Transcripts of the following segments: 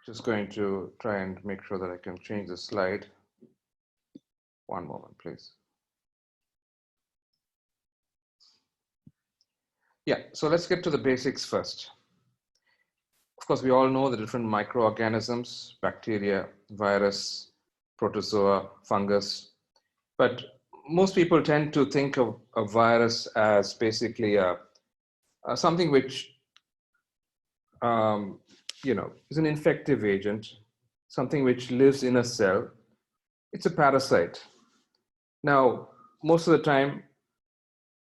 Just going to try and make sure that I can change the slide. One moment, please. Yeah, so let's get to the basics first. Of course, we all know the different microorganisms, bacteria, virus, protozoa, fungus, but most people tend to think of a virus as basically something which is an infective agent, something which lives in a cell. It's a parasite. Now, most of the time,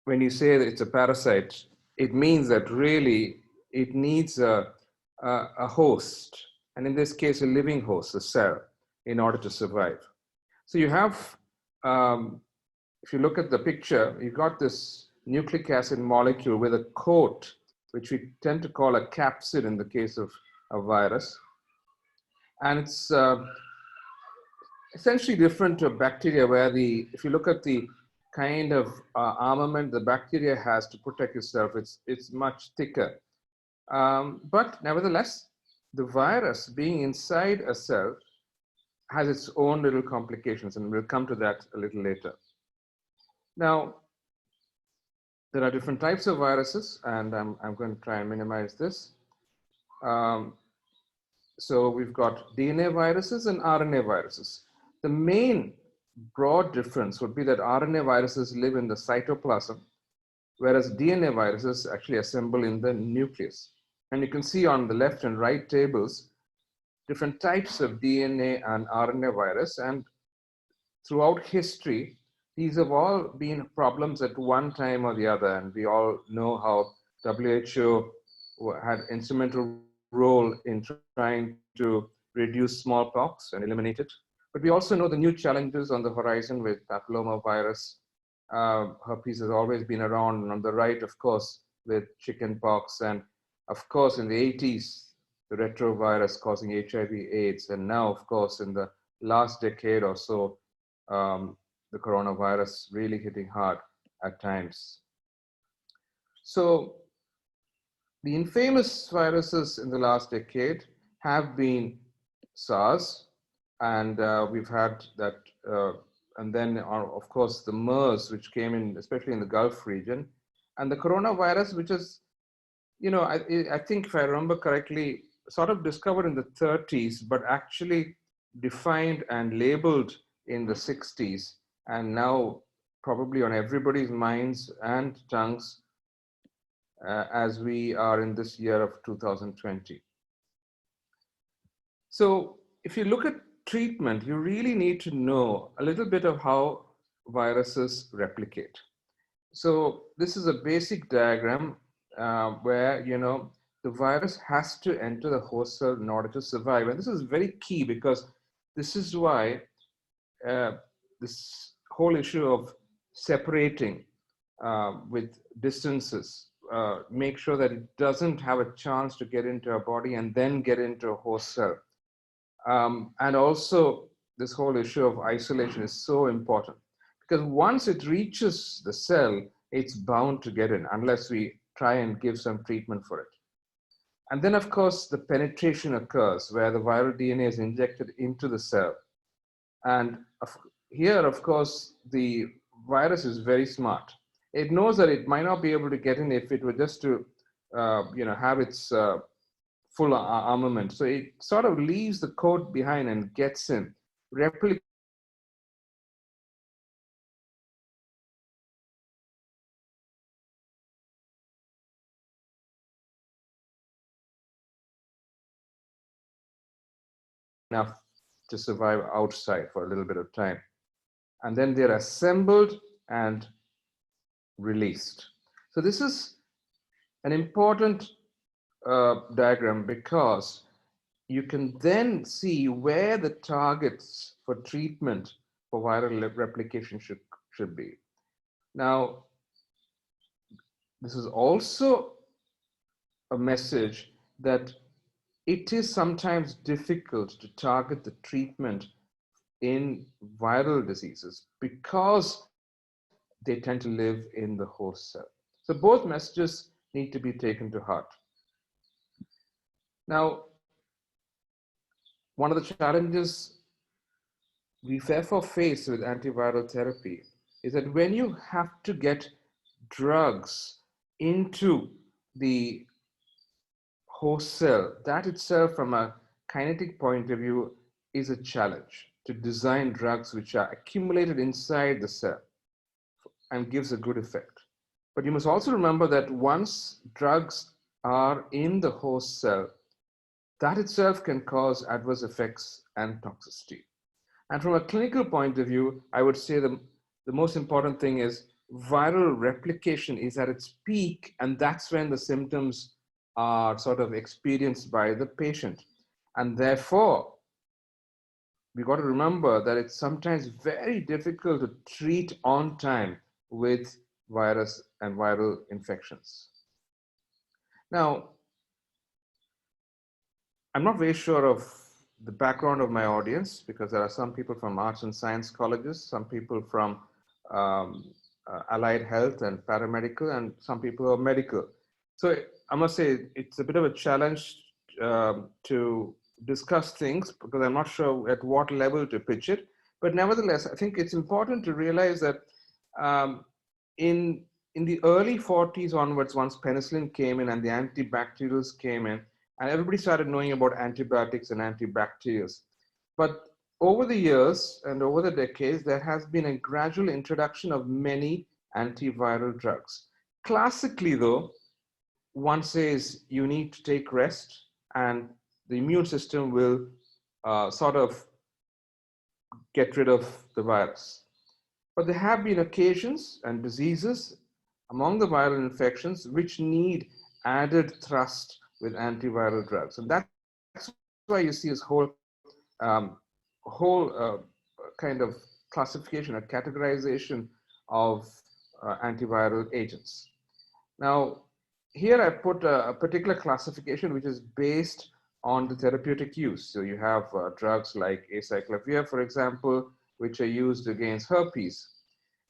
when you say that it's a parasite, it means that really it needs a host, and in this case, a living host, a cell, in order to survive. So you have, if you look at the picture, you've got this nucleic acid molecule with a coat, which we tend to call a capsid in the case of a virus. And it's essentially different to a bacteria where if you look at the kind of armament the bacteria has to protect itself, it's much thicker. But nevertheless, the virus being inside a cell has its own little complications, and we'll come to that a little later. Now, there are different types of viruses, and I'm going to try and minimize this. So we've got DNA viruses and RNA viruses. The main broad difference would be that RNA viruses live in the cytoplasm, whereas DNA viruses actually assemble in the nucleus. And you can see on the left and right tables, different types of DNA and RNA virus. And throughout history, these have all been problems at one time or the other. And we all know how WHO had instrumental role in trying to reduce smallpox and eliminate it. But we also know the new challenges on the horizon with papillomavirus. Herpes has always been around, and on the right, of course, with chickenpox, and of course, in the 80s, the retrovirus causing HIV/AIDS, and now, of course, in the last decade or so, the coronavirus really hitting hard at times. So the infamous viruses in the last decade have been SARS, and we've had that, and then of course the MERS, which came in, especially in the Gulf region, and the coronavirus, which is, I think if I remember correctly, sort of discovered in the 30s, but actually defined and labeled in the 60s, and now probably on everybody's minds and tongues as we are in this year of 2020. So if you look at treatment, you really need to know a little bit of how viruses replicate. So this is a basic diagram where, the virus has to enter the host cell in order to survive. And this is very key because this is why this whole issue of separating with distances, make sure that it doesn't have a chance to get into our body and then get into a host cell. And also, this whole issue of isolation is so important because once it reaches the cell, it's bound to get in unless we try and give some treatment for it. And then, of course, the penetration occurs where the viral DNA is injected into the cell. And here, of course, the virus is very smart. It knows that it might not be able to get in if it were just to, have its full armament. So it sort of leaves the coat behind and gets in, replicates enough to survive outside for a little bit of time. And then they're assembled and released. So this is an important diagram because you can then see where the targets for treatment for viral replication should be. Now, this is also a message that it is sometimes difficult to target the treatment in viral diseases because they tend to live in the host cell. So both messages need to be taken to heart. Now, one of the challenges we therefore face with antiviral therapy is that when you have to get drugs into the host cell, that itself, from a kinetic point of view, is a challenge to design drugs which are accumulated inside the cell and gives a good effect. But you must also remember that once drugs are in the host cell, that itself can cause adverse effects and toxicity. And from a clinical point of view, I would say the most important thing is viral replication is at its peak, and that's when the symptoms are sort of experienced by the patient. And therefore, we got to remember that it's sometimes very difficult to treat on time with virus and viral infections. Now, I'm not very sure of the background of my audience because there are some people from arts and science colleges, some people from allied health and paramedical, and some people are medical. So I must say it's a bit of a challenge to discuss things because I'm not sure at what level to pitch it. But nevertheless, I think it's important to realize that in the early 40s onwards, once penicillin came in and the antibacterials came in, and everybody started knowing about antibiotics and antibacterials. But over the years and over the decades, there has been a gradual introduction of many antiviral drugs. Classically, though, one says you need to take rest and the immune system will sort of get rid of the virus. But there have been occasions and diseases among the viral infections which need added thrust with antiviral drugs. And that's why you see this whole kind of classification or categorization of antiviral agents. Now, here I put a particular classification which is based on the therapeutic use. So you have drugs like acyclovir, for example, which are used against herpes.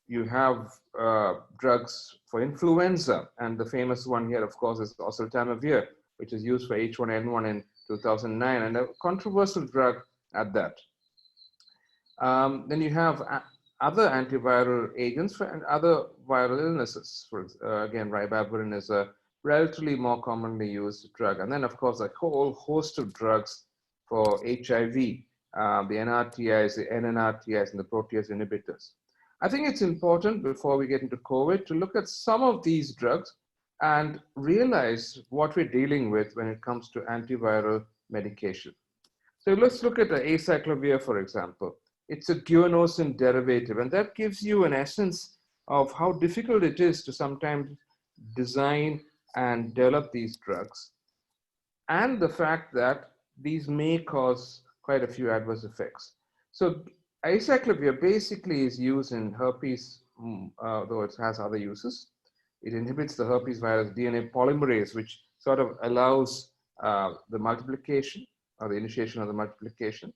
You have drugs for influenza, and the famous one here, of course, is oseltamivir, which is used for H1N1 in 2009, and a controversial drug at that. Then you have other antiviral agents for other viral illnesses. For, again, ribavirin is a relatively more commonly used drug. And then, of course, a whole host of drugs for HIV, the NRTIs, the NNRTIs, and the protease inhibitors. I think it's important before we get into COVID to look at some of these drugs and realize what we're dealing with when it comes to antiviral medication. So let's look at the acyclovir, for example. It's a guanosine derivative, and that gives you an essence of how difficult it is to sometimes design and develop these drugs, and the fact that these may cause quite a few adverse effects. So acyclovir basically is used in herpes, though it has other uses. It inhibits the herpes virus DNA polymerase, which sort of allows the multiplication or the initiation of the multiplication.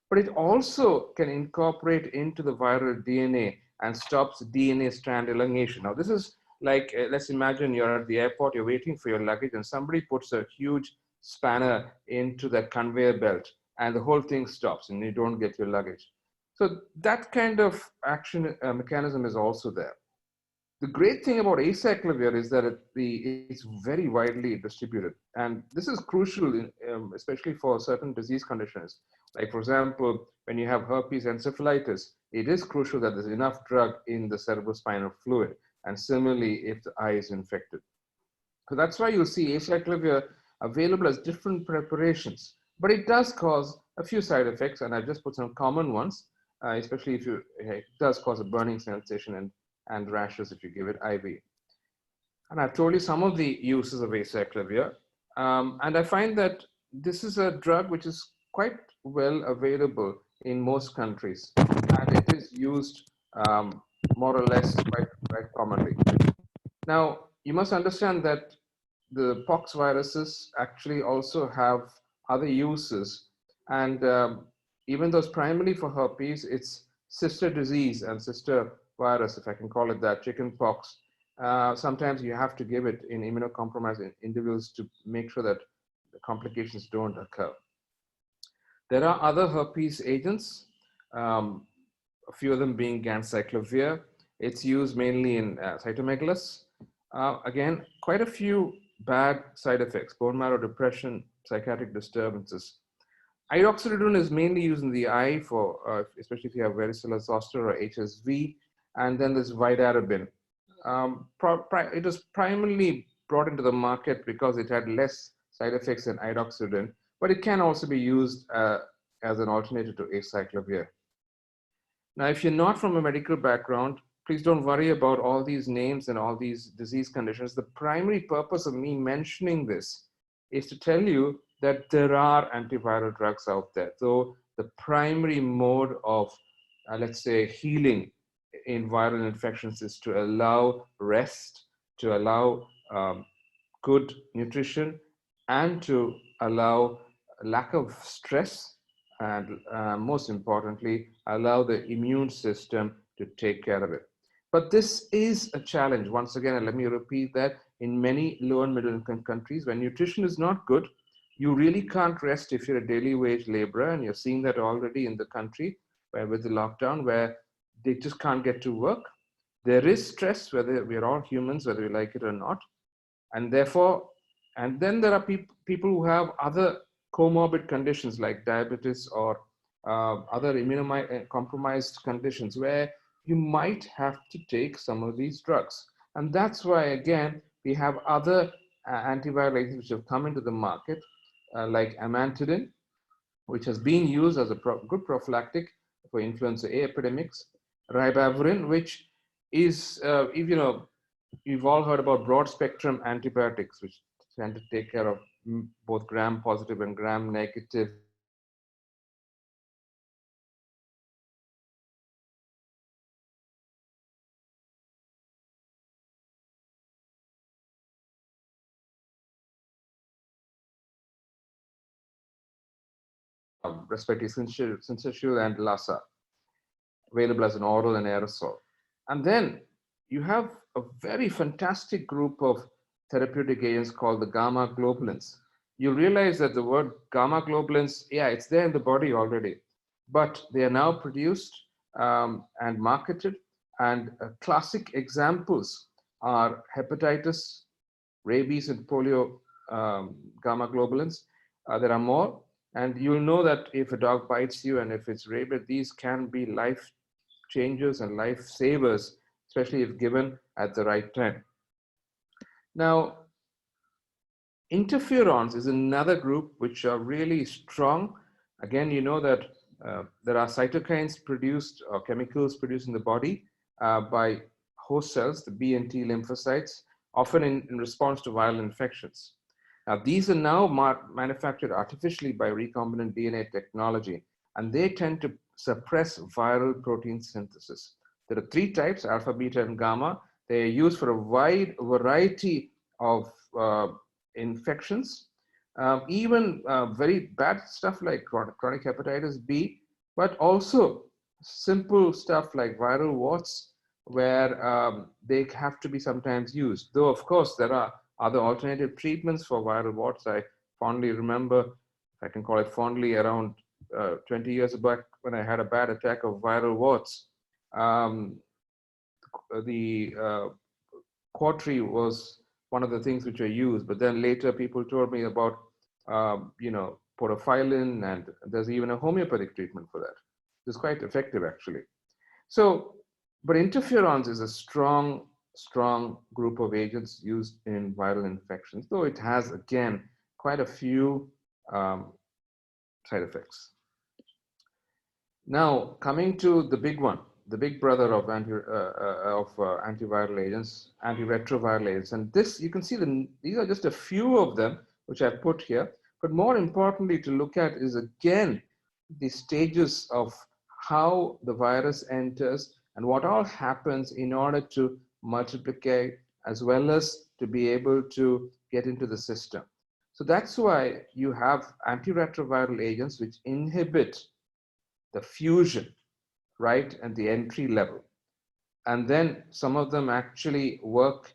But it also can incorporate into the viral DNA and stops DNA strand elongation. Now, this is like, let's imagine you're at the airport, you're waiting for your luggage, and somebody puts a huge spanner into the conveyor belt, and the whole thing stops, and you don't get your luggage. So that kind of action mechanism is also there. The great thing about acyclovir is that it's very widely distributed. And this is crucial, especially for certain disease conditions. Like, for example, when you have herpes encephalitis, it is crucial that there's enough drug in the cerebrospinal fluid. And similarly, if the eye is infected. So that's why you'll see acyclovir available as different preparations. But it does cause a few side effects, and I've just put some common ones, especially if it does cause a burning sensation and rashes if you give it IV. And I've told you some of the uses of acyclovir. And I find that this is a drug which is quite well available in most countries. And it is used more or less quite commonly. Now, you must understand that the pox viruses actually also have other uses. And even though it's primarily for herpes, it's sister disease and sister virus, if I can call it that, chicken pox. Sometimes you have to give it in immunocompromised individuals to make sure that the complications don't occur. There are other herpes agents, a few of them being ganciclovir. It's used mainly in cytomegalosis. Again, quite a few bad side effects, bone marrow depression, psychiatric disturbances. Ioxidodone is mainly used in the eye for, especially if you have varicella zoster or HSV, and then there's vidarabine. It was primarily brought into the market because it had less side effects than ioxidodone, but it can also be used as an alternative to acyclovir. Now, if you're not from a medical background, please don't worry about all these names and all these disease conditions. The primary purpose of me mentioning this is to tell you that there are antiviral drugs out there. So the primary mode of, let's say, healing in viral infections is to allow rest, to allow good nutrition, and to allow lack of stress, and most importantly, allow the immune system to take care of it. But this is a challenge. Once again, and let me repeat that, in many low and middle income countries, when nutrition is not good, you really can't rest if you're a daily wage laborer, and you're seeing that already in the country where with the lockdown, where they just can't get to work. There is stress, whether we're all humans, whether we like it or not. And therefore, and then there are people who have other comorbid conditions like diabetes or other immunocompromised conditions where you might have to take some of these drugs. And that's why, again, we have other antiviral agents which have come into the market, like amantadine, which has been used as a good prophylactic for influenza A epidemics, ribavirin, which is, if you know, you've all heard about broad spectrum antibiotics, which tend to take care of both gram positive and gram negative respiratory syncytial and Lassa, available as an oral and aerosol. And then you have a very fantastic group of therapeutic agents called the gamma globulins. You realize that the word gamma globulins, yeah, it's there in the body already, but they are now produced and marketed. And classic examples are hepatitis, rabies, and polio gamma globulins. There are more. And you'll know that if a dog bites you and if it's rabid, these can be life changers and life savers, especially if given at the right time. Now, interferons is another group which are really strong. Again, you know that there are cytokines produced or chemicals produced in the body by host cells, the B and T lymphocytes, often in response to viral infections. Now, these are now manufactured artificially by recombinant DNA technology, and they tend to suppress viral protein synthesis. There are three types, alpha, beta, and gamma. They are used for a wide variety of infections, even very bad stuff like chronic hepatitis B, but also simple stuff like viral warts, where they have to be sometimes used. Though, of course, there are other alternative treatments for viral warts. I fondly remember, if I can call it fondly, around 20 years back when I had a bad attack of viral warts. The cautery was one of the things which I used, but then later people told me about, porphyrin, and there's even a homeopathic treatment for that. It's quite effective, actually. So, but interferons is a strong group of agents used in viral infections, though it has, again, quite a few side effects. Now, coming to the big one, the big brother of antiviral agents, antiretroviral agents. And this, you can see these are just a few of them, which I've put here. But more importantly to look at is, again, the stages of how the virus enters and what all happens in order to multiply, as well as to be able to get into the system. So that's why you have antiretroviral agents which inhibit the fusion, right, at the entry level. And then some of them actually work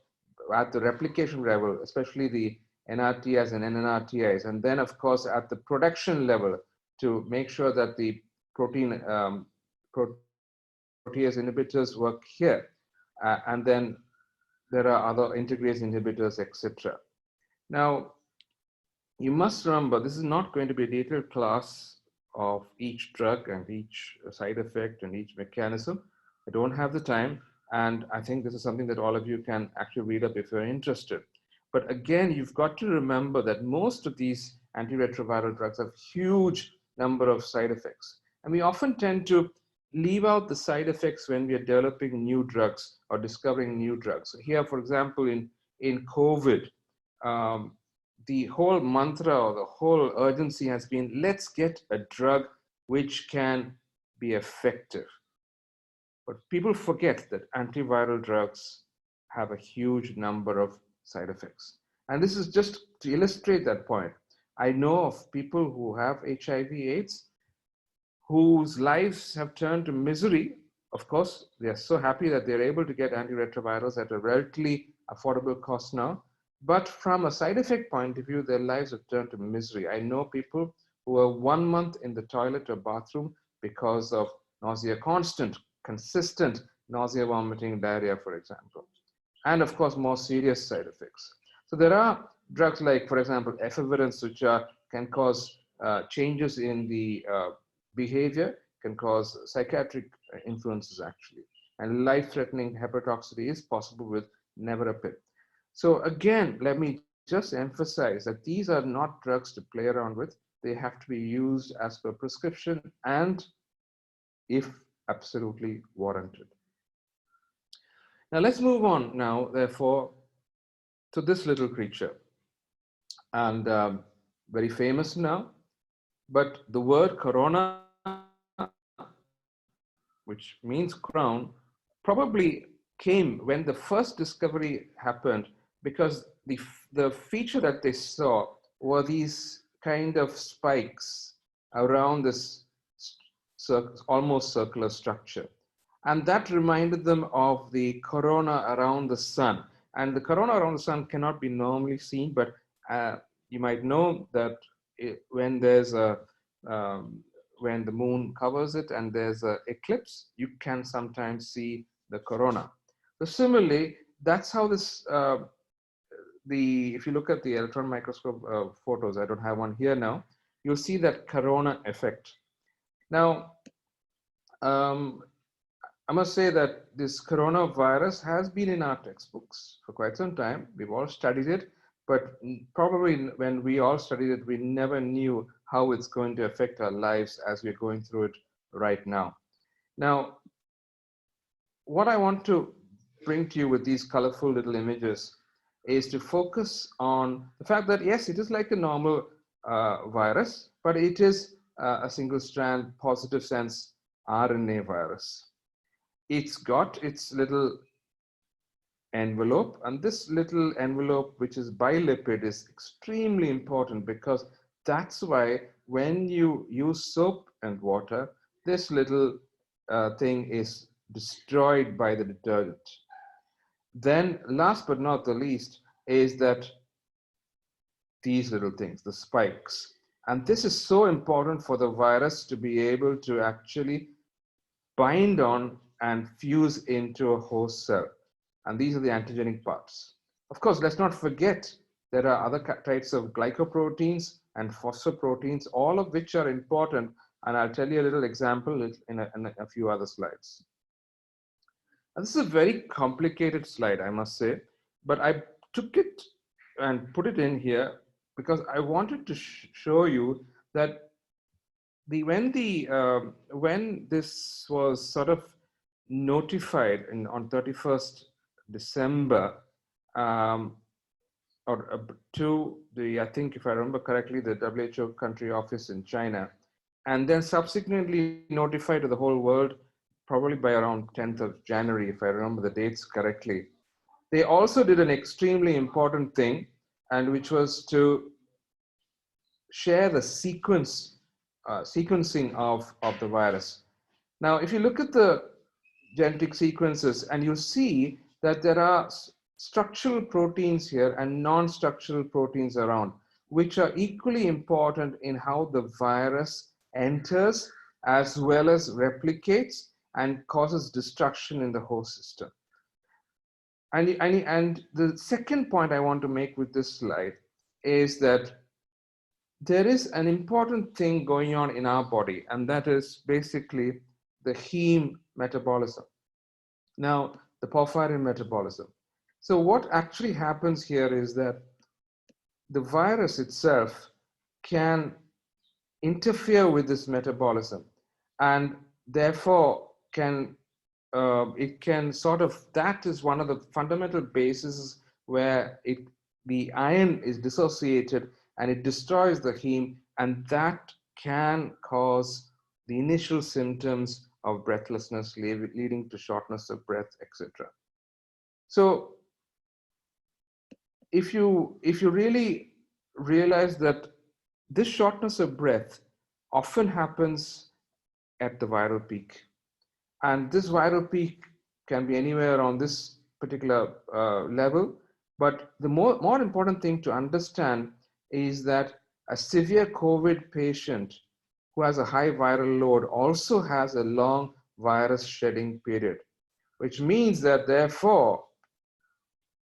at the replication level, especially the NRTIs and NNRTIs. And then, of course, at the production level to make sure that the protease inhibitors work here. And then there are other integrase inhibitors, etc. Now, you must remember, this is not going to be a detailed class of each drug and each side effect and each mechanism. I don't have the time, and I think this is something that all of you can actually read up if you're interested. But again, you've got to remember that most of these antiretroviral drugs have huge number of side effects. And we often tend to leave out the side effects when we are developing new drugs or discovering new drugs. So here, for example, in COVID, the whole mantra or the whole urgency has been, let's get a drug which can be effective. But people forget that antiviral drugs have a huge number of side effects. And this is just to illustrate that point. I know of people who have HIV/AIDS whose lives have turned to misery. Of course, they are so happy that they're able to get antiretrovirals at a relatively affordable cost now. But from a side effect point of view, their lives have turned to misery. I know people who are 1 month in the toilet or bathroom because of nausea, consistent nausea, vomiting, diarrhea, for example. And of course, more serious side effects. So there are drugs like, for example, efavirenz, which can cause changes in the behavior, can cause psychiatric influences actually. And life-threatening hepatotoxicity is possible with nevirapine. So again, let me just emphasize that these are not drugs to play around with. They have to be used as per prescription and if absolutely warranted. Now let's move on now, therefore, to this little creature. And very famous now, but the word corona, which means crown, probably came when the first discovery happened, because the feature that they saw were these kind of spikes around this almost circular structure. And that reminded them of the corona around the sun. And the corona around the sun cannot be normally seen, but you might know that when there's when the moon covers it and there's an eclipse, you can sometimes see the corona. So similarly, that's how this, if you look at the electron microscope photos, I don't have one here now, you'll see that corona effect. Now, I must say that this coronavirus has been in our textbooks for quite some time. We've all studied it, but probably when we all studied it, we never knew how it's going to affect our lives as we're going through it right now. Now, what I want to bring to you with these colorful little images is to focus on the fact that, yes, it is like a normal virus, but it is a single strand, positive sense RNA virus. It's got its little envelope, and this little envelope, which is bilipid, is extremely important because that's why when you use soap and water, this little thing is destroyed by the detergent. Then last but not the least is that these little things, the spikes. And this is so important for the virus to be able to actually bind on and fuse into a host cell. And these are the antigenic parts. Of course, let's not forget there are other types of glycoproteins and phosphoproteins, all of which are important. And I'll tell you a little example in a few other slides. And this is a very complicated slide, I must say, but I took it and put it in here because I wanted to show you that when this was sort of notified on 31st December to the, I think if I remember correctly, the WHO country office in China, and then subsequently notified to the whole world probably by around 10th of January, if I remember the dates correctly. They also did an extremely important thing, and which was to share the sequencing of the virus. Now, if you look at the genetic sequences, and you see that there are structural proteins here and non-structural proteins around, which are equally important in how the virus enters as well as replicates and causes destruction in the host system. And the second point I want to make with this slide is that there is an important thing going on in our body, and that is basically the heme metabolism. Now, the porphyrin metabolism. So what actually happens here is that the virus itself can interfere with this metabolism, and therefore it can sort of, that is one of the fundamental bases where the iron is dissociated and it destroys the heme, and that can cause the initial symptoms of breathlessness leading to shortness of breath, etc. So if you really realize that this shortness of breath often happens at the viral peak, and this viral peak can be anywhere on this particular level, but the more important thing to understand is that a severe COVID patient who has a high viral load also has a long virus shedding period, which means that therefore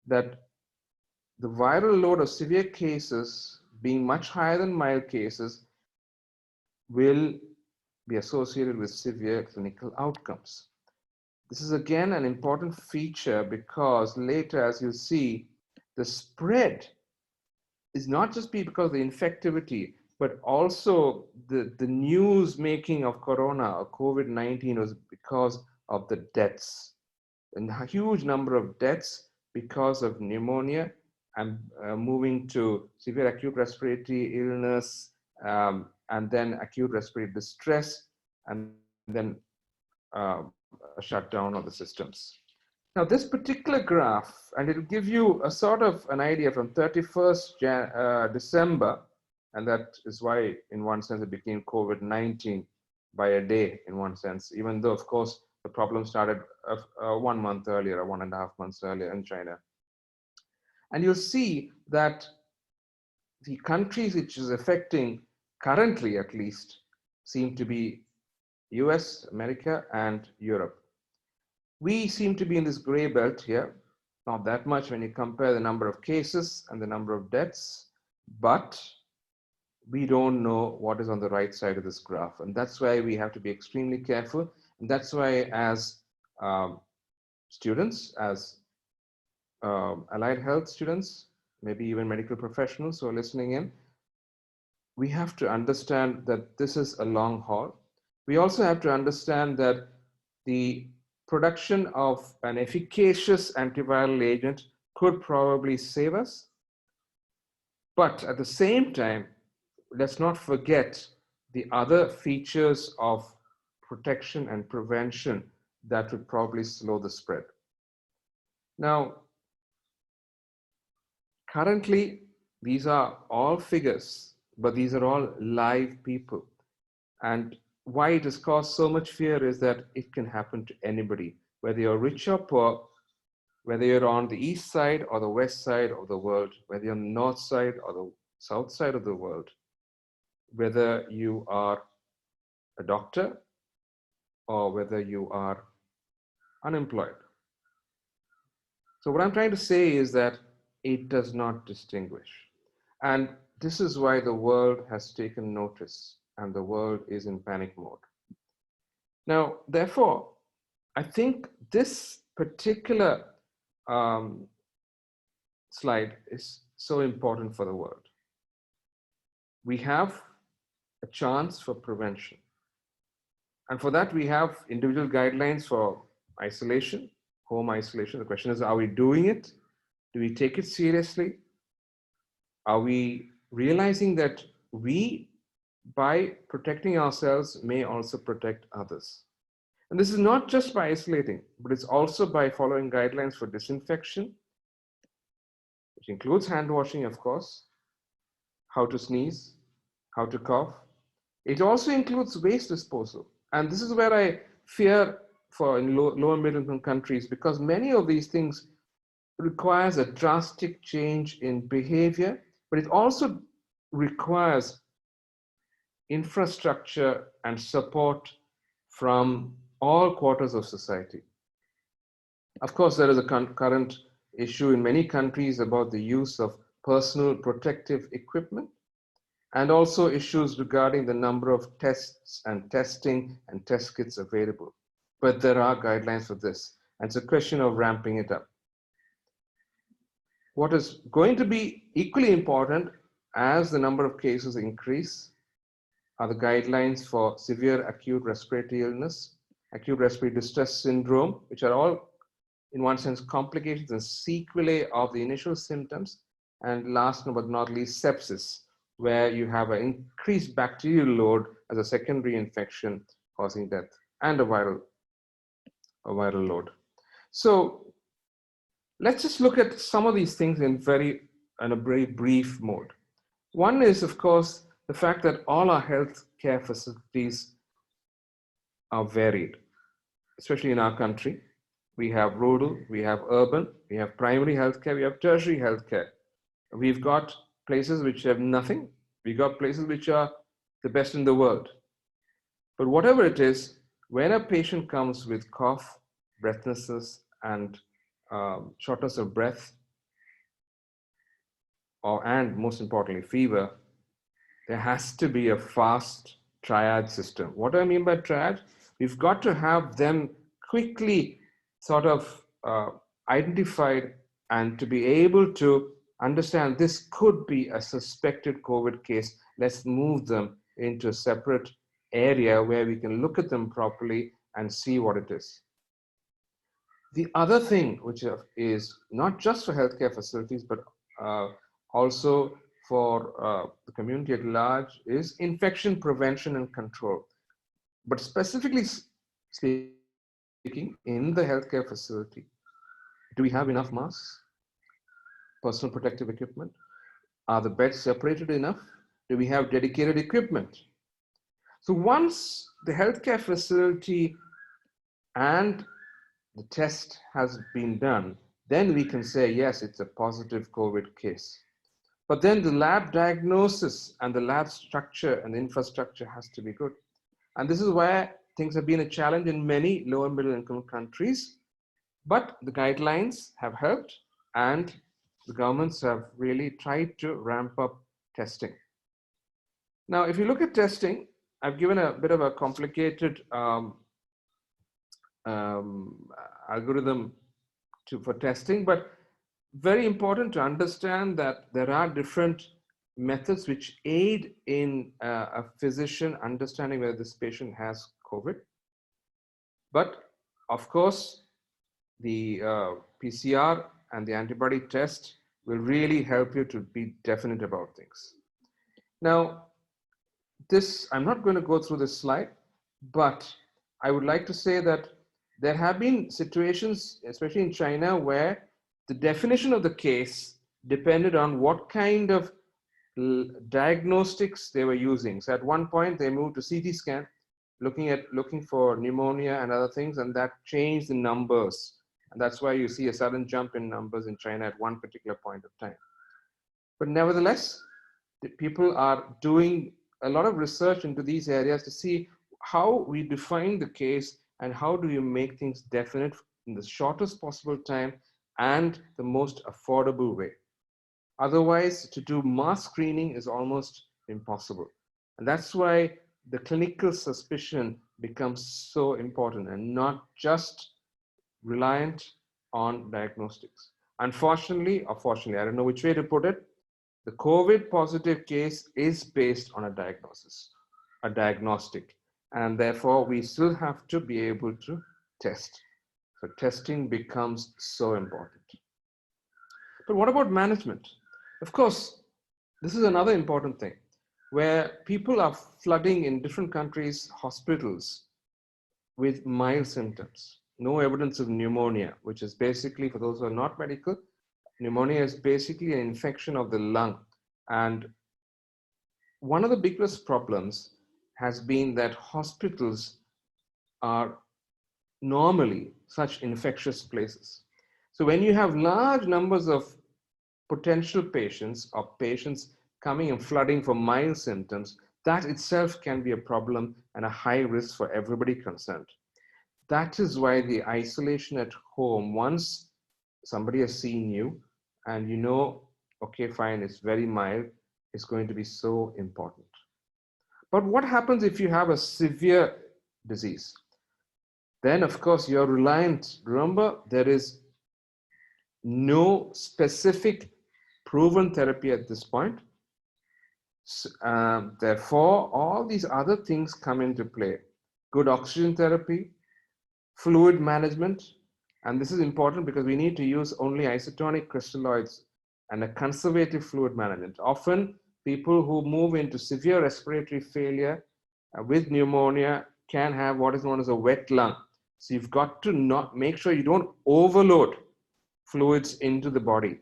that the viral load of severe cases being much higher than mild cases will be associated with severe clinical outcomes. This is again an important feature because later, as you see, the spread is not just because of the infectivity, but also the news making of corona or COVID-19 was because of the deaths. And a huge number of deaths because of pneumonia and moving to severe acute respiratory illness, and then acute respiratory distress, and then a shutdown of the systems. Now, this particular graph, and it'll give you a sort of an idea from 31st December, and that is why, in one sense, it became COVID-19 by a day, in one sense, even though, of course, the problem started 1 month earlier, or 1.5 months earlier in China. And you'll see that the countries which is affecting currently, at least, seem to be US, America, and Europe. We seem to be in this gray belt here, not that much when you compare the number of cases and the number of deaths, but we don't know what is on the right side of this graph. And that's why we have to be extremely careful. And that's why as students, as allied health students, maybe even medical professionals who are listening in, we have to understand that this is a long haul. We also have to understand that the production of an efficacious antiviral agent could probably save us. But at the same time, let's not forget the other features of protection and prevention that would probably slow the spread. Now, currently, these are all figures, but these are all live people. And why it has caused so much fear is that it can happen to anybody, whether you're rich or poor, whether you're on the east side or the west side of the world, whether you're on the north side or the south side of the world, whether you are a doctor or whether you are unemployed. So what I'm trying to say is that it does not distinguish. And this is why the world has taken notice and the world is in panic mode. Now, therefore, I think this particular slide is so important for the world. We have a chance for prevention. And for that, we have individual guidelines for isolation, home isolation. The question is, are we doing it? Do we take it seriously? Are we realizing that we, by protecting ourselves, may also protect others? And this is not just by isolating, but it's also by following guidelines for disinfection, which includes hand washing, of course, how to sneeze, how to cough. It also includes waste disposal. And this is where I fear for in low and middle income countries, because many of these things requires a drastic change in behavior, but it also requires infrastructure and support from all quarters of society. Of course, there is a current issue in many countries about the use of personal protective equipment, and also issues regarding the number of tests and testing and test kits available. But there are guidelines for this, and it's a question of ramping it up. What is going to be equally important as the number of cases increase are the guidelines for severe acute respiratory illness, acute respiratory distress syndrome, which are all, in one sense, complications and sequelae of the initial symptoms, and last but not least, sepsis, where you have an increased bacterial load as a secondary infection causing death, and a viral load. So let's just look at some of these things in a very brief mode. One is, of course, the fact that all our healthcare facilities are varied, especially in our country. We have rural, we have urban, we have primary healthcare, we have tertiary healthcare. We've got places which have nothing. We've got places which are the best in the world. But whatever it is, when a patient comes with cough, breathlessness, and shortness of breath, and most importantly, fever, there has to be a fast triage system. What do I mean by triage? We've got to have them quickly sort of identified, and to be able to understand this could be a suspected COVID case. Let's move them into a separate area where we can look at them properly and see what it is. The other thing, which is not just for healthcare facilities, but also for the community at large, is infection prevention and control. But specifically speaking, in the healthcare facility, do we have enough masks, personal protective equipment? Are the beds separated enough? Do we have dedicated equipment? So once the healthcare facility and the test has been done, then we can say, yes, it's a positive COVID case. But then the lab diagnosis and the lab structure and the infrastructure has to be good. And this is where things have been a challenge in many low and middle income countries. But the guidelines have helped, and the governments have really tried to ramp up testing. Now, if you look at testing, I've given a bit of a complicated algorithm for testing, but very important to understand that there are different methods which aid in a physician understanding whether this patient has COVID. But of course, the PCR and the antibody test will really help you to be definite about things. Now, I'm not going to go through this slide, but I would like to say that there have been situations, especially in China, where the definition of the case depended on what kind of diagnostics they were using. So at one point they moved to CT scan, looking for pneumonia and other things, and that changed the numbers. And that's why you see a sudden jump in numbers in China at one particular point of time. But nevertheless, the people are doing a lot of research into these areas to see how we define the case and how do you make things definite in the shortest possible time and the most affordable way. Otherwise, to do mass screening is almost impossible. And that's why the clinical suspicion becomes so important and not just reliant on diagnostics. Unfortunately, or fortunately, I don't know which way to put it, the COVID positive case is based on a diagnosis, a diagnostic, and therefore we still have to be able to test. So testing becomes so important. But what about management? Of course, this is another important thing where people are flooding in different countries, hospitals with mild symptoms, no evidence of pneumonia, which is basically, for those who are not medical, pneumonia is basically an infection of the lung. And one of the biggest problems has been that hospitals are normally such infectious places. So when you have large numbers of potential patients or patients coming and flooding for mild symptoms, that itself can be a problem and a high risk for everybody concerned. That is why the isolation at home, once somebody has seen you and you know, okay, fine, it's very mild, is going to be so important. But what happens if you have a severe disease? Then, of course, you're reliant. Remember, there is no specific proven therapy at this point. Therefore, all these other things come into play. Good oxygen therapy, fluid management, and this is important because we need to use only isotonic crystalloids and a conservative fluid management. Often, people who move into severe respiratory failure with pneumonia can have what is known as a wet lung. So you've got to not make sure you don't overload fluids into the body.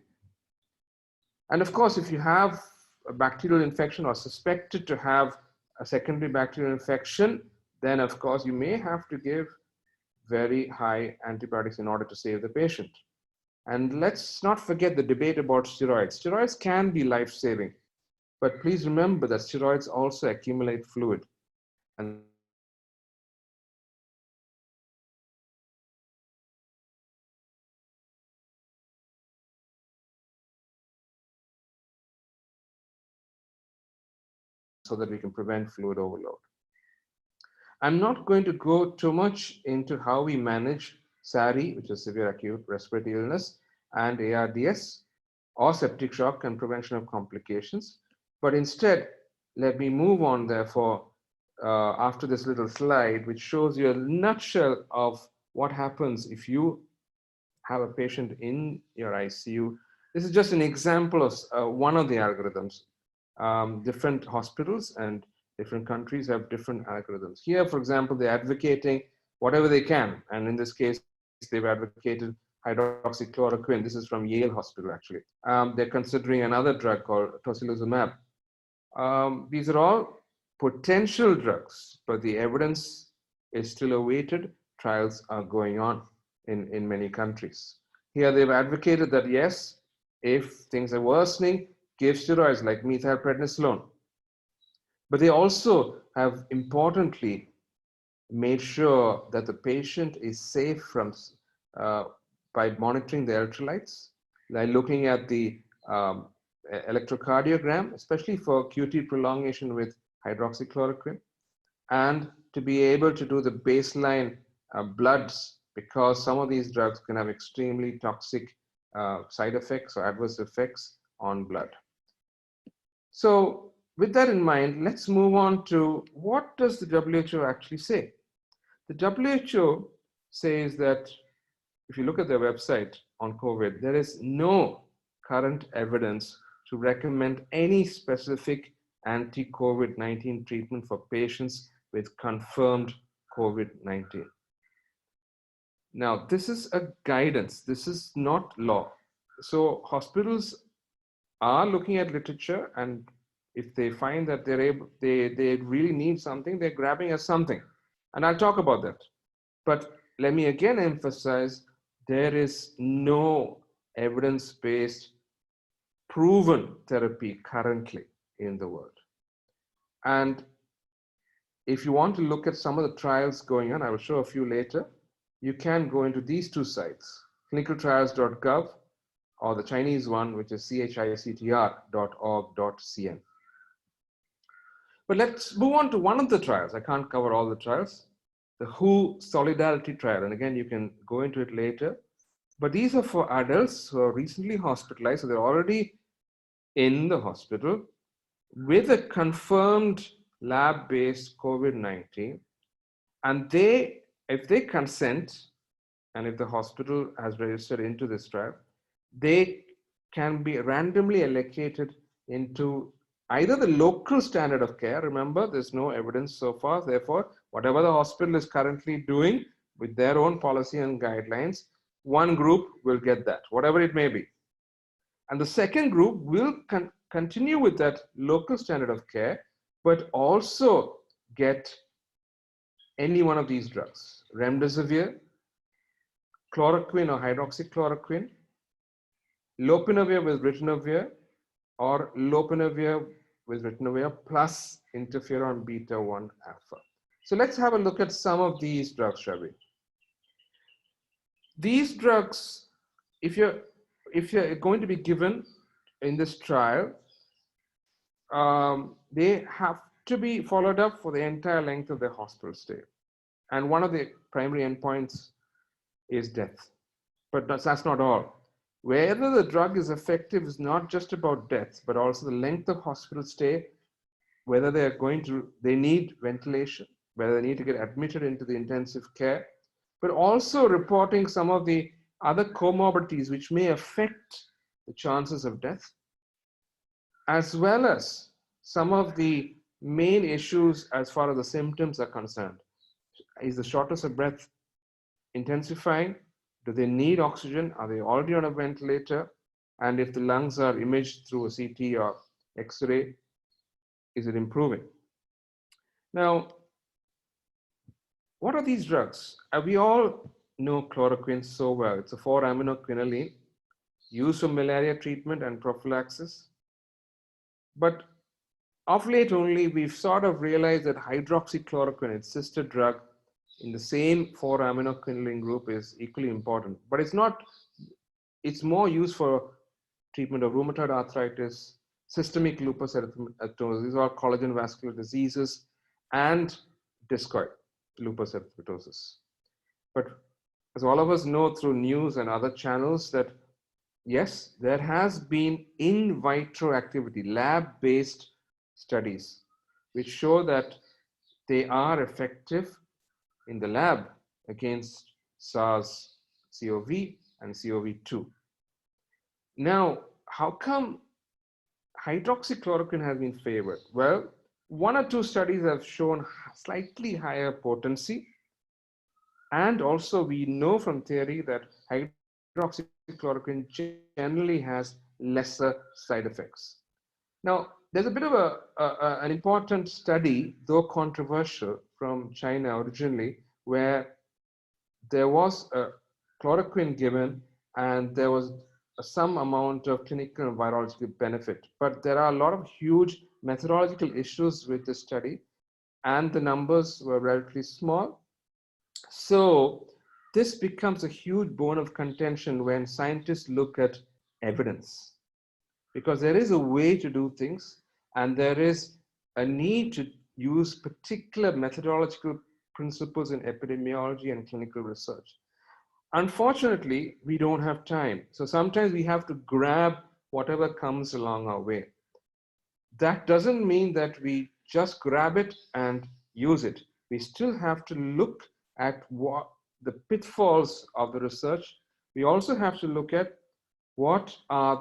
And of course, if you have a bacterial infection or suspected to have a secondary bacterial infection, then of course you may have to give very high antibiotics in order to save the patient. And let's not forget the debate about steroids. Steroids can be life-saving, but please remember that steroids also accumulate fluid. And so that we can prevent fluid overload. I'm not going to go too much into how we manage SARI, which is severe acute respiratory illness, and ARDS, or septic shock and prevention of complications. But instead, let me move on, therefore, after this little slide, which shows you a nutshell of what happens if you have a patient in your ICU. This is just an example of one of the algorithms. Different hospitals and different countries have different algorithms. Here, for example, they're advocating whatever they can. And in this case, they've advocated hydroxychloroquine. This is from Yale Hospital, actually. They're considering another drug called tocilizumab. These are all potential drugs, but the evidence is still awaited. Trials are going on in many countries. Here, they've advocated that, yes, if things are worsening, give steroids like methylprednisolone. But they also have importantly made sure that the patient is safe from by monitoring the electrolytes, like looking at the electrocardiogram, especially for QT prolongation with hydroxychloroquine, and to be able to do the baseline bloods, because some of these drugs can have extremely toxic side effects or adverse effects on blood. So with that in mind, let's move on to what does the WHO actually say? The WHO says that if you look at their website on COVID, there is no current evidence to recommend any specific anti-COVID-19 treatment for patients with confirmed COVID-19. Now, this is a guidance. This is not law. So hospitals are looking at literature, and if they find that they really need something, they're grabbing at something. And I'll talk about that. But let me again emphasize, there is no evidence-based proven therapy currently in the world. And if you want to look at some of the trials going on, I will show a few later, you can go into these two sites, clinicaltrials.gov or the Chinese one, which is chictr.org.cn. But let's move on to one of the trials. I can't cover all the trials. The WHO Solidarity Trial, and again, you can go into it later. But these are for adults who are recently hospitalized, so they're already in the hospital with a confirmed lab-based COVID-19. And if they consent, and if the hospital has registered into this trial, they can be randomly allocated into either the local standard of care. Remember, there's no evidence so far. Therefore, whatever the hospital is currently doing with their own policy and guidelines, one group will get that, whatever it may be. And the second group will continue with that local standard of care, but also get any one of these drugs, remdesivir, chloroquine or hydroxychloroquine, lopinavir with ritonavir, or lopinavir with ritonavir plus interferon beta 1 alpha. So let's have a look at some of these drugs, shall we? These drugs, if you're going to be given in this trial, they have to be followed up for the entire length of their hospital stay. And one of the primary endpoints is death. But that's not all. Whether the drug is effective is not just about death, but also the length of hospital stay, whether they need ventilation, whether they need to get admitted into the intensive care, but also reporting some of the other comorbidities which may affect the chances of death, as well as some of the main issues as far as the symptoms are concerned. Is the shortness of breath intensifying? Do they need oxygen? Are they already on a ventilator? And if the lungs are imaged through a CT or X-ray, is it improving? Now, what are these drugs? We all know chloroquine so well. It's a 4-aminoquinoline used for malaria treatment and prophylaxis. But of late only, we've sort of realized that hydroxychloroquine, its sister drug in the same 4-aminoquinoline group, is equally important. But it's more used for treatment of rheumatoid arthritis, systemic lupus erythematosus, these are all collagen vascular diseases, and discoid lupus erythematosus. But as all of us know through news and other channels, that yes, there has been in vitro activity, lab-based studies, which show that they are effective in the lab against SARS-CoV and CoV-2. Now, how come hydroxychloroquine has been favored? Well, 1 or 2 studies have shown slightly higher potency. And also we know from theory that hydroxychloroquine generally has lesser side effects. Now, there's a bit of an important study, though controversial, from China originally, where there was a chloroquine given and there was some amount of clinical and virological benefit. But there are a lot of huge methodological issues with this study, and the numbers were relatively small. So this becomes a huge bone of contention when scientists look at evidence, because there is a way to do things and there is a need to use particular methodological principles in epidemiology and clinical research. Unfortunately, we don't have time. So sometimes we have to grab whatever comes along our way. That doesn't mean that we just grab it and use it. We still have to look at what the pitfalls of the research. We also have to look at what are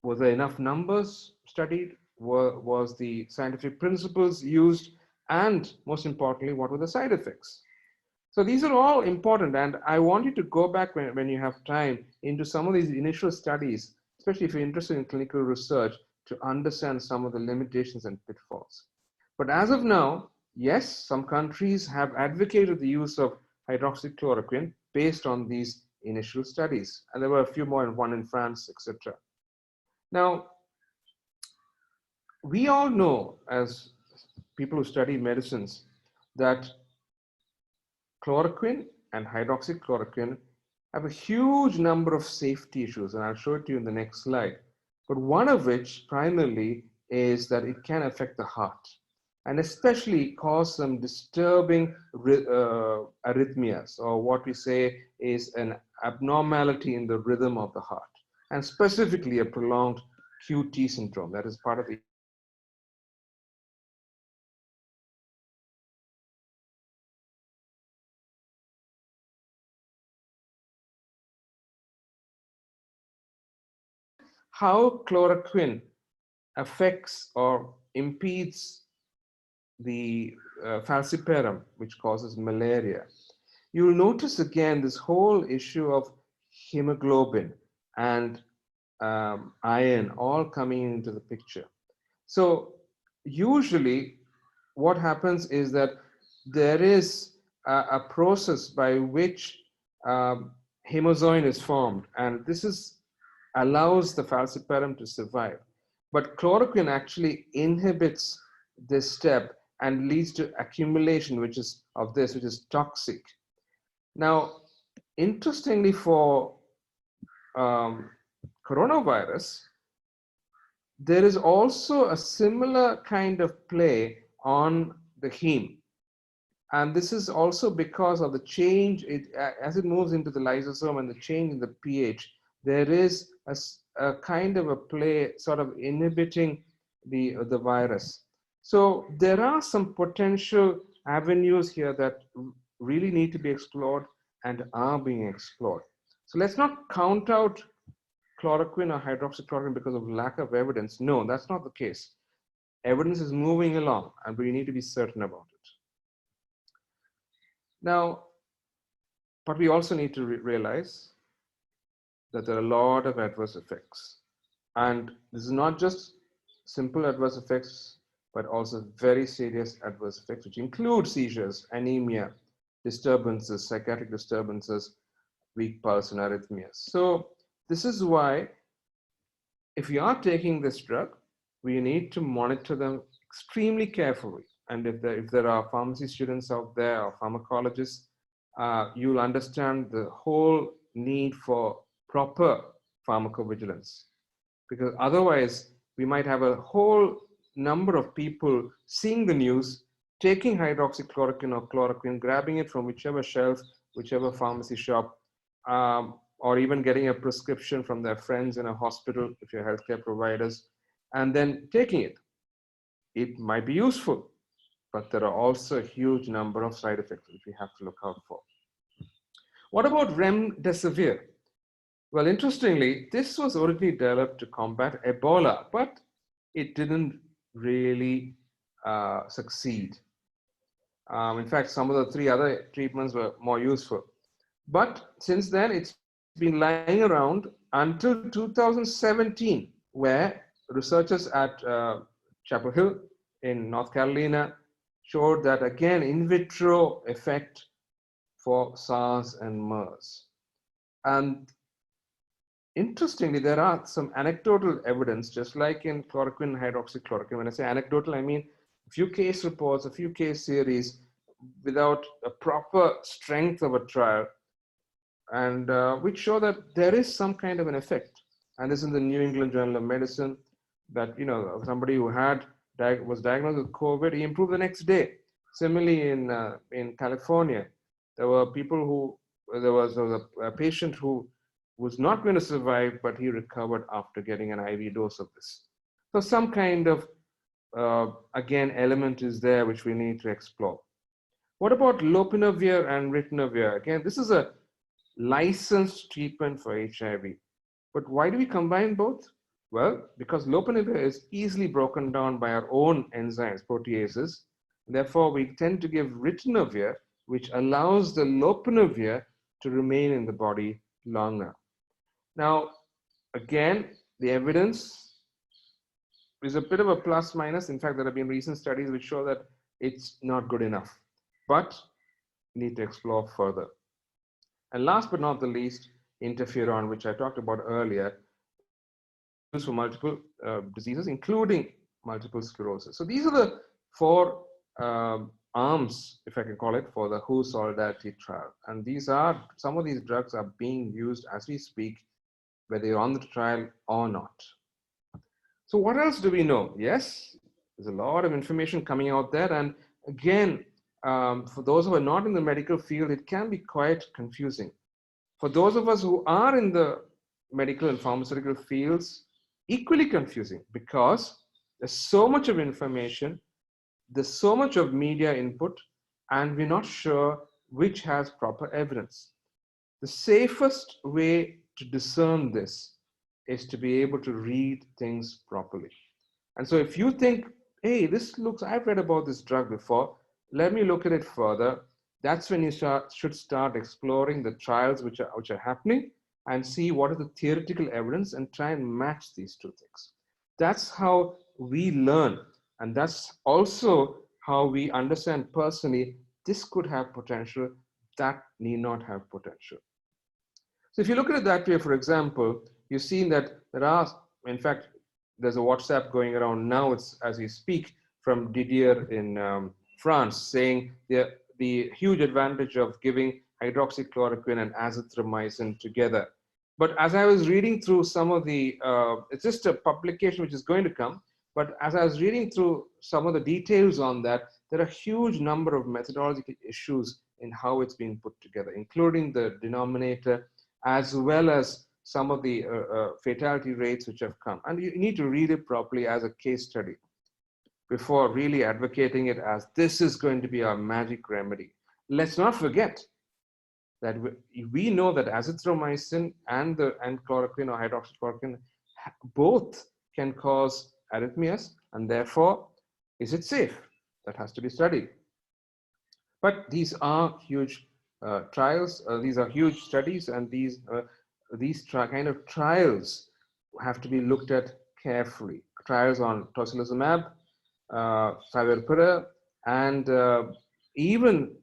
was there enough numbers studied? Was the scientific principles used? And most importantly, what were the side effects? So these are all important, and I want you to go back when you have time into some of these initial studies, especially if you're interested in clinical research, to understand some of the limitations and pitfalls. But as of now, yes, some countries have advocated the use of hydroxychloroquine based on these initial studies, and there were a few more, one in France, etc. Now, we all know, as people who study medicines, that chloroquine and hydroxychloroquine have a huge number of safety issues, and I'll show it to you in the next slide. But one of which primarily is that it can affect the heart, and especially cause some disturbing arrhythmias, or what we say is an abnormality in the rhythm of the heart, and specifically a prolonged QT syndrome. That is part of the how chloroquine affects or impedes the falciparum, which causes malaria. You'll notice again this whole issue of hemoglobin and iron all coming into the picture. So usually what happens is that there is a process by which hemozoin is formed, and this allows the falciparum to survive. But chloroquine actually inhibits this step and leads to accumulation, which is toxic. Now, interestingly, for coronavirus, there is also a similar kind of play on the heme. And this is also because of the change, as it moves into the lysosome and the change in the pH, there is a kind of a play sort of inhibiting the virus. So there are some potential avenues here that really need to be explored and are being explored. So let's not count out chloroquine or hydroxychloroquine because of lack of evidence. No, that's not the case. Evidence is moving along and we need to be certain about it. Now, but we also need to realize that there are a lot of adverse effects. And this is not just simple adverse effects, but also very serious adverse effects, which include seizures, anemia, disturbances, psychiatric disturbances, weak pulse, and arrhythmias. So this is why if you are taking this drug, we need to monitor them extremely carefully. And if there are pharmacy students out there or pharmacologists, you'll understand the whole need for proper pharmacovigilance. Because otherwise, we might have a whole number of people seeing the news, taking hydroxychloroquine or chloroquine, grabbing it from whichever shelf, whichever pharmacy shop, or even getting a prescription from their friends in a hospital, if you're healthcare providers, and then taking it. It might be useful, but there are also a huge number of side effects which we have to look out for. What about remdesivir? Well, interestingly, this was originally developed to combat Ebola, but it didn't really succeed. In fact, some of the 3 other treatments were more useful. But since then, it's been lying around until 2017, where researchers at Chapel Hill in North Carolina showed that, again, in vitro effect for SARS and MERS. And interestingly, there are some anecdotal evidence, just like in chloroquine and hydroxychloroquine. When I say anecdotal, I mean a few case reports, a few case series without a proper strength of a trial, and which show that there is some kind of an effect. And this is in the New England Journal of Medicine, that somebody who was diagnosed with COVID, he improved the next day. Similarly, in California, there were people there was a patient who was not going to survive, but he recovered after getting an IV dose of this. So some kind of, again, element is there which we need to explore. What about lopinavir and ritonavir? Again, this is a licensed treatment for HIV. But why do we combine both? Well, because lopinavir is easily broken down by our own enzymes, proteases. Therefore, we tend to give ritonavir, which allows the lopinavir to remain in the body longer. Now, again, the evidence is a bit of a plus minus. In fact, there have been recent studies which show that it's not good enough, but need to explore further. And last but not the least, interferon, which I talked about earlier, used for multiple diseases, including multiple sclerosis. So these are the 4 arms, if I can call it, for the WHO Solidarity trial. And some of these drugs are being used as we speak, whether you're on the trial or not. So what else do we know? Yes, there's a lot of information coming out there. And again, for those who are not in the medical field, it can be quite confusing. For those of us who are in the medical and pharmaceutical fields, equally confusing, because there's so much of information, there's so much of media input, and we're not sure which has proper evidence. The safest way to discern this is to be able to read things properly. And so if you think, hey, I've read about this drug before, let me look at it further, that's when you should start exploring the trials which are happening and see what is the theoretical evidence and try and match these 2 things. That's how we learn. And that's also how we understand personally, this could have potential, that need not have potential. So if you look at it that way, for example, you've seen that there are, in fact, there's a WhatsApp going around now, it's as we speak, from Didier in France, saying the huge advantage of giving hydroxychloroquine and azithromycin together. But as I was reading through some of the, it's just a publication which is going to come, but as I was reading through some of the details on that, there are a huge number of methodological issues in how it's being put together, including the denominator, as well as some of the fatality rates which have come. And you need to read it properly as a case study before really advocating it as this is going to be our magic remedy. Let's not forget that we know that azithromycin and chloroquine or hydroxychloroquine both can cause arrhythmias, and therefore, is it safe? That has to be studied. But these are huge trials. These are huge studies, and these kind of trials have to be looked at carefully. Trials on tocilizumab, favipiravir, and even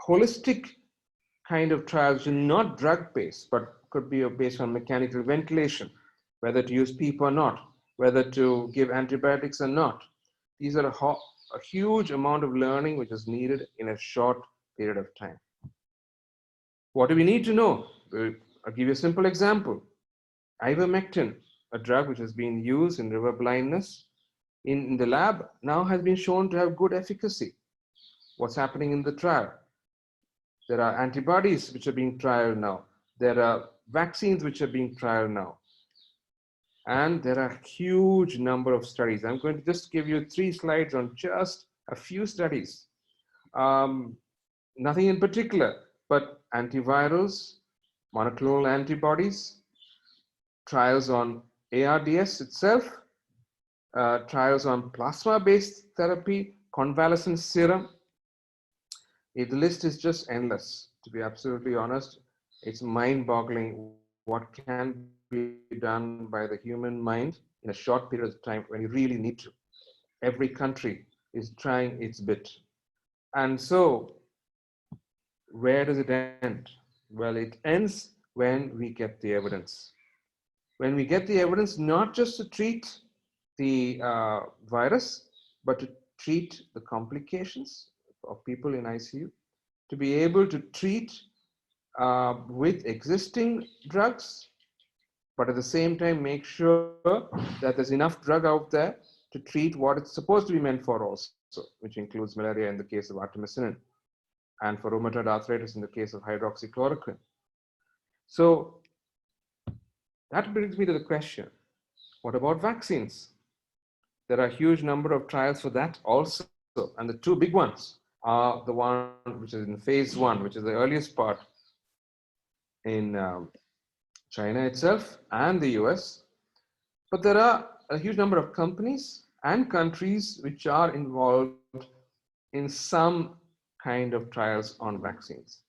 holistic kind of trials, not drug-based, but could be based on mechanical ventilation, whether to use PEEP or not, whether to give antibiotics or not. These are a huge amount of learning which is needed in a short period of time. What do we need to know? I'll give you a simple example. Ivermectin, a drug which has been used in river blindness in the lab, now has been shown to have good efficacy. What's happening in the trial? There are antibodies which are being trialed now. There are vaccines which are being trialed now. And there are a huge number of studies. I'm going to just give you 3 slides on just a few studies. Nothing in particular, but antivirals, monoclonal antibodies, trials on ARDS itself, trials on plasma-based therapy, convalescent serum. The list is just endless, to be absolutely honest. It's mind-boggling what can be done by the human mind in a short period of time when you really need to. Every country is trying its bit. And so, where does it end? Well, it ends when we get the evidence. When we get the evidence, not just to treat the virus, but to treat the complications of people in ICU, to be able to treat with existing drugs, but at the same time make sure that there's enough drug out there to treat what it's supposed to be meant for also, which includes malaria in the case of artemisinin, and for rheumatoid arthritis in the case of hydroxychloroquine. So that brings me to the question, what about vaccines? There are a huge number of trials for that also, and the 2 big ones are the one which is in phase 1, which is the earliest part in China itself and the US. But there are a huge number of companies and countries which are involved in some kind of trials on vaccines.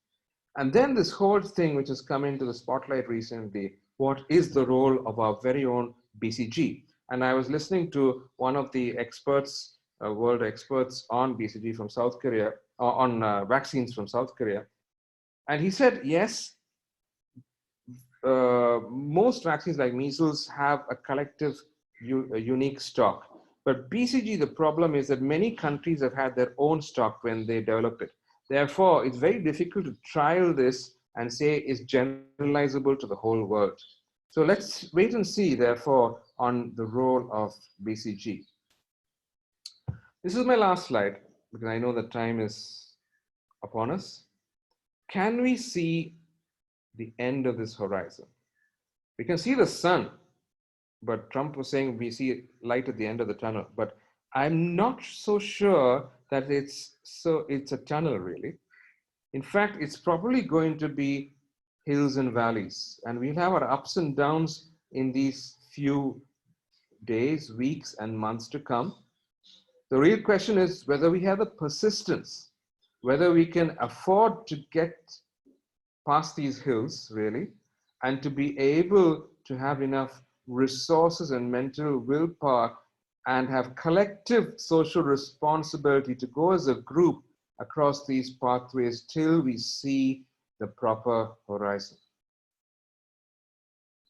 And then this whole thing which has come into the spotlight recently, what is the role of our very own BCG? And I was listening to one of the experts, world experts on BCG from South Korea, on vaccines from South Korea. And he said, yes, most vaccines like measles have a collective unique stock. But BCG, the problem is that many countries have had their own stock when they develop it. Therefore, it's very difficult to trial this and say it's generalizable to the whole world. So let's wait and see, therefore, on the role of BCG. This is my last slide, because I know that time is upon us. Can we see the end of this horizon? We can see the sun, but Trump was saying we see light at the end of the tunnel. But I'm not so sure that it's a tunnel, really. In fact, it's probably going to be hills and valleys, and we'll have our ups and downs in these few days, weeks, and months to come. The real question is whether we have the persistence, whether we can afford to get past these hills, really, and to be able to have enough resources and mental willpower and have collective social responsibility to go as a group across these pathways till we see the proper horizon.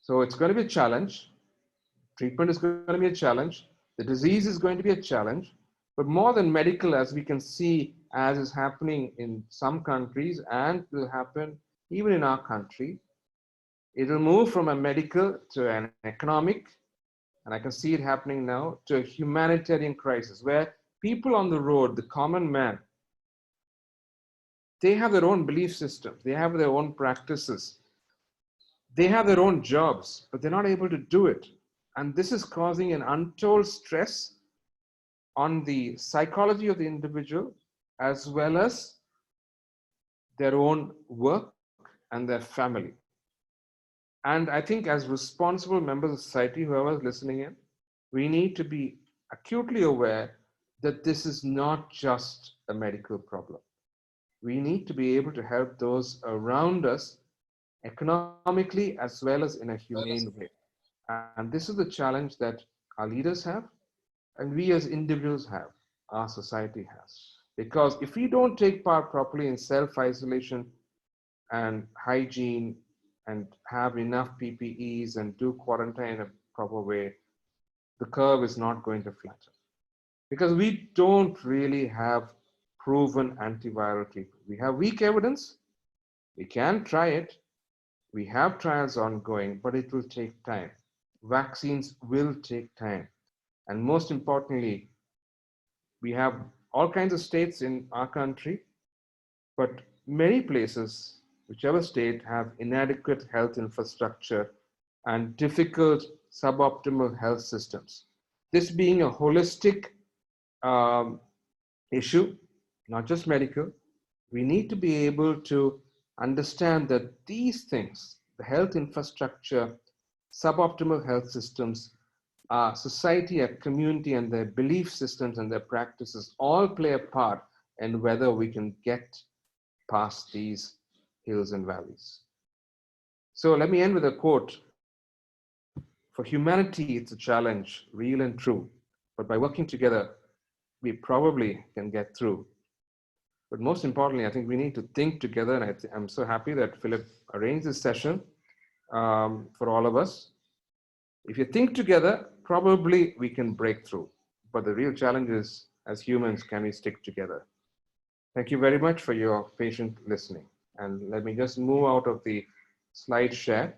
So it's going to be a challenge, treatment is going to be a challenge. The disease is going to be a challenge. But more than medical, as we can see, as is happening in some countries and will happen even in our country, it will move from a medical to an economic, and I can see it happening now, to a humanitarian crisis where people on the road, the common man, they have their own belief systems, they have their own practices, they have their own jobs, but they're not able to do it. And this is causing an untold stress on the psychology of the individual as well as their own work and their family. And I think as responsible members of society, whoever is listening in, we need to be acutely aware that this is not just a medical problem. We need to be able to help those around us economically as well as in a humane way. And this is the challenge that our leaders have, and we as individuals have, our society has. Because if we don't take part properly in self-isolation and hygiene and have enough PPEs and do quarantine in a proper way, the curve is not going to flatten. Because we don't really have proven antiviral treatment. We have weak evidence. We can try it. We have trials ongoing, but it will take time. Vaccines will take time. And most importantly, we have all kinds of states in our country, but many places, whichever state, have inadequate health infrastructure and difficult suboptimal health systems. This being a holistic issue, not just medical, we need to be able to understand that these things, the health infrastructure, suboptimal health systems, our society, our community, and their belief systems and their practices all play a part in whether we can get past these hills and valleys. So let me end with a quote. For humanity, it's a challenge, real and true, but by working together, we probably can get through. But most importantly, I think we need to think together, and I'm so happy that Philip arranged this session for all of us. If you think together, probably we can break through. But the real challenge is, as humans, can we stick together? Thank you very much for your patient listening. And let me just move out of the slide share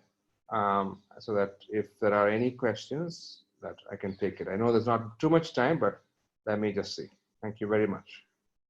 so that if there are any questions, that I can take it. I know there's not too much time, but let me just see. Thank you very much.